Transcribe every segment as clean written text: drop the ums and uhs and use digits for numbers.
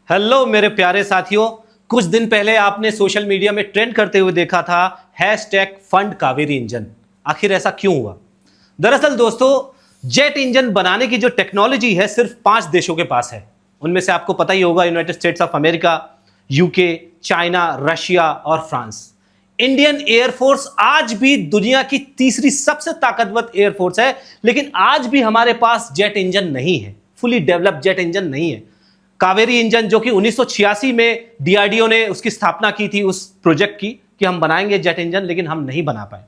Hello मेरे प्यारे साथियों, कुछ दिन पहले आपने सोशल मीडिया में ट्रेंड करते हुए देखा था हैशटैग फंड कावेरी इंजन। आखिर ऐसा क्यों हुआ? दरअसल दोस्तों, जेट इंजन बनाने की जो टेक्नोलॉजी है सिर्फ 5 देशों के पास है। उनमें से आपको पता ही होगा United states of America, UK, China, Russia और फ्रांस। इंडियन एयरफोर्स आज भी दुनिया की तीसरी सबसे ताकतवर एयरफोर्स है, लेकिन आज भी हमारे पास जेट इंजन नहीं है, फुली डेवलप्ड जेट इंजन नहीं है। कावेरी इंजन जो कि 1986 में डीआरडीओ ने उसकी स्थापना की थी, उस प्रोजेक्ट की कि हम बनाएंगे जेट इंजन, लेकिन हम नहीं बना पाए।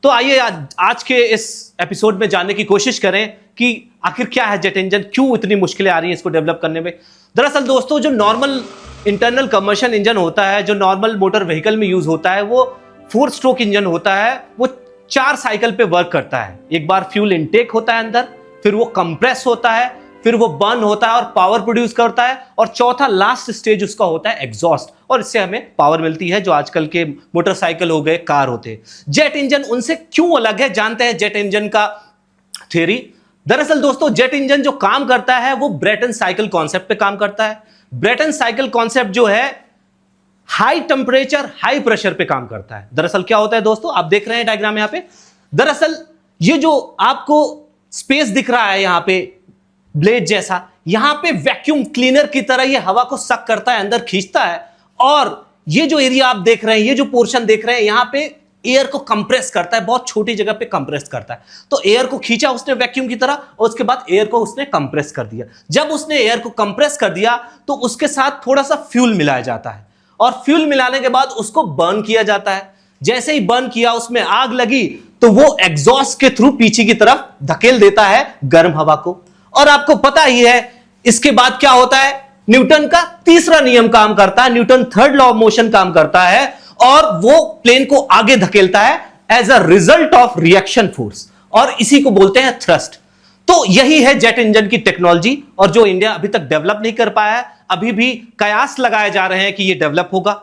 तो आइए आज के इस एपिसोड में जानने की कोशिश करें कि आखिर क्या है जेट इंजन, क्यों इतनी मुश्किलें आ रही हैं इसको डेवलप करने में। दरअसल दोस्तों, जो नॉर्मल इंटरनल कंबशन इंजन होता है, जो नॉर्मल मोटर व्हीकल में यूज होता है, वो 4 स्ट्रोक इंजन होता है। वो 4 साइकिल पे वर्क करता है। एक बार फ्यूल इनटेक होता है अंदर, फिर वो कंप्रेस होता है, फिर वो बर्न होता है और पावर प्रोड्यूस करता है, और चौथा लास्ट स्टेज उसका होता है एग्जॉस्ट, और इससे हमें पावर मिलती है, जो आजकल के मोटरसाइकिल हो गए, कार होते हैं। जेट इंजन उनसे क्यों अलग है, जानते हैं जेट इंजन का थ्योरी। दरअसल दोस्तों, जेट इंजन जो काम करता है वो ब्रेटन साइकिल कॉन्सेप्ट पे काम करता है। ब्रेटन साइकिल कॉन्सेप्ट जो है हाई टेम्परेचर हाई प्रेशर पे काम करता है। दरअसल क्या होता है दोस्तों, आप देख रहे हैं डायग्राम यहां पे। दरअसल ये जो आपको स्पेस दिख रहा है यहां पे ब्लेड जैसा, यहां पे वैक्यूम क्लीनर की तरह ये हवा को सक करता है, अंदर खींचता है, और ये जो एरिया आप देख रहे हैं, ये जो पोर्शन देख रहे हैं, यहां पे एयर को कंप्रेस करता है, बहुत छोटी जगह पे कंप्रेस करता है। तो एयर को खींचा उसने वैक्यूम की तरह, और उसके बाद एयर को उसने कंप्रेस कर दिया। जब उसने एयर को कंप्रेस कर दिया तो उसके साथ थोड़ा सा फ्यूल मिलाया जाता है, और फ्यूल मिलाने के बाद उसको बर्न किया जाता है। जैसे ही बर्न किया, उसमें आग लगी, तो वो एग्जॉस्ट के थ्रू पीछे की तरफ धकेल देता है गर्म हवा को। और आपको पता ही है इसके बाद क्या होता है, न्यूटन का तीसरा नियम काम करता है, Newton third law of motion काम करता है, और वो प्लेन को आगे धकेलता है as a result of reaction force, और इसी को बोलते हैं थ्रस्ट। तो यही है जेट इंजन की टेक्नोलॉजी, और जो इंडिया अभी तक डेवलप नहीं कर पाया है। अभी भी कयास लगाए जा रहे हैं कि ये डेवलप होगा।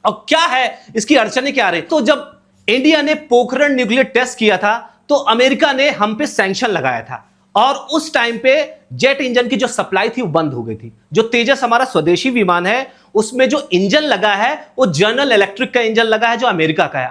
और क्या है इसकी अड़चनें, क्या रही? तो जब इंडिया ने पोखरण न्यूक्लियर टेस्ट किया था, तो अमेरिका ने हम पे सैंक्शन लगाया था, और उस टाइम पे जेट इंजन की जो सप्लाई थी वो बंद हो गई थी। जो तेजस हमारा स्वदेशी विमान है, उसमें जो इंजन लगा है वो जनरल इलेक्ट्रिक का इंजन लगा है, जो अमेरिका का है।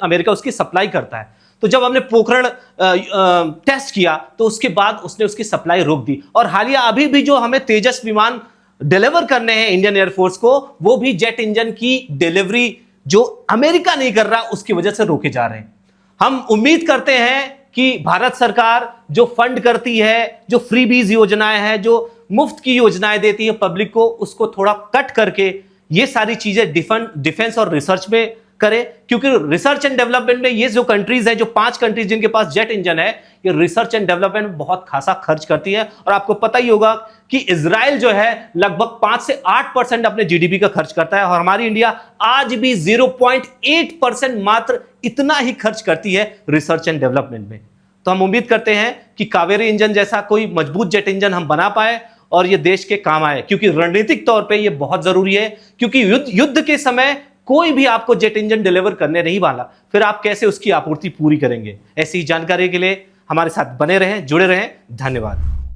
अमेरिका उसकी सप्लाई करता है। तो जब हमने पोखरण टेस्ट किया, तो उसके बाद उसने उसकी सप्लाई रोक दी। और हालिया अभी भी जो हमें तेजस विमान डिलीवर करने हैं इंडियन एयरफोर्स को, वो भी जेट इंजन की डिलीवरी जो अमेरिका नहीं कर रहा, उसकी वजह से रोके जा रहे हैं। हम उम्मीद करते हैं कि भारत सरकार जो फंड करती है, जो फ्रीबीज योजनाएं हैं, जो मुफ्त की योजनाएं देती है पब्लिक को, उसको थोड़ा कट करके ये सारी चीजें डिफेंस और रिसर्च में करे। क्योंकि रिसर्च एंड डेवलपमेंट में ये जो कंट्रीज है, जो 5 कंट्रीज जिनके पास जेट इंजन है, ये रिसर्च एंड डेवलपमेंट में बहुत खासा खर्च करती है। और आपको पता ही होगा कि इजराइल जो है लगभग 5 से 8% अपने जीडीपी का खर्च करता है, और हमारी इंडिया आज भी 0.8% मात्र इतना ही खर्च करती है रिसर्च एंड डेवलपमेंट में। तो हम उम्मीद करते हैं कि कावेरी इंजन जैसा कोई मजबूत जेट इंजन हम बना पाए और ये देश के काम आए, क्योंकि रणनीतिक तौर पे ये बहुत जरूरी है। क्योंकि युद्ध के समय कोई भी आपको जेट इंजन डिलीवर करने नहीं वाला, फिर आप कैसे उसकी आपूर्ति पूरी करेंगे? ऐसी जानकारी के लिए हमारे साथ बने रहें, जुड़े रहें। धन्यवाद।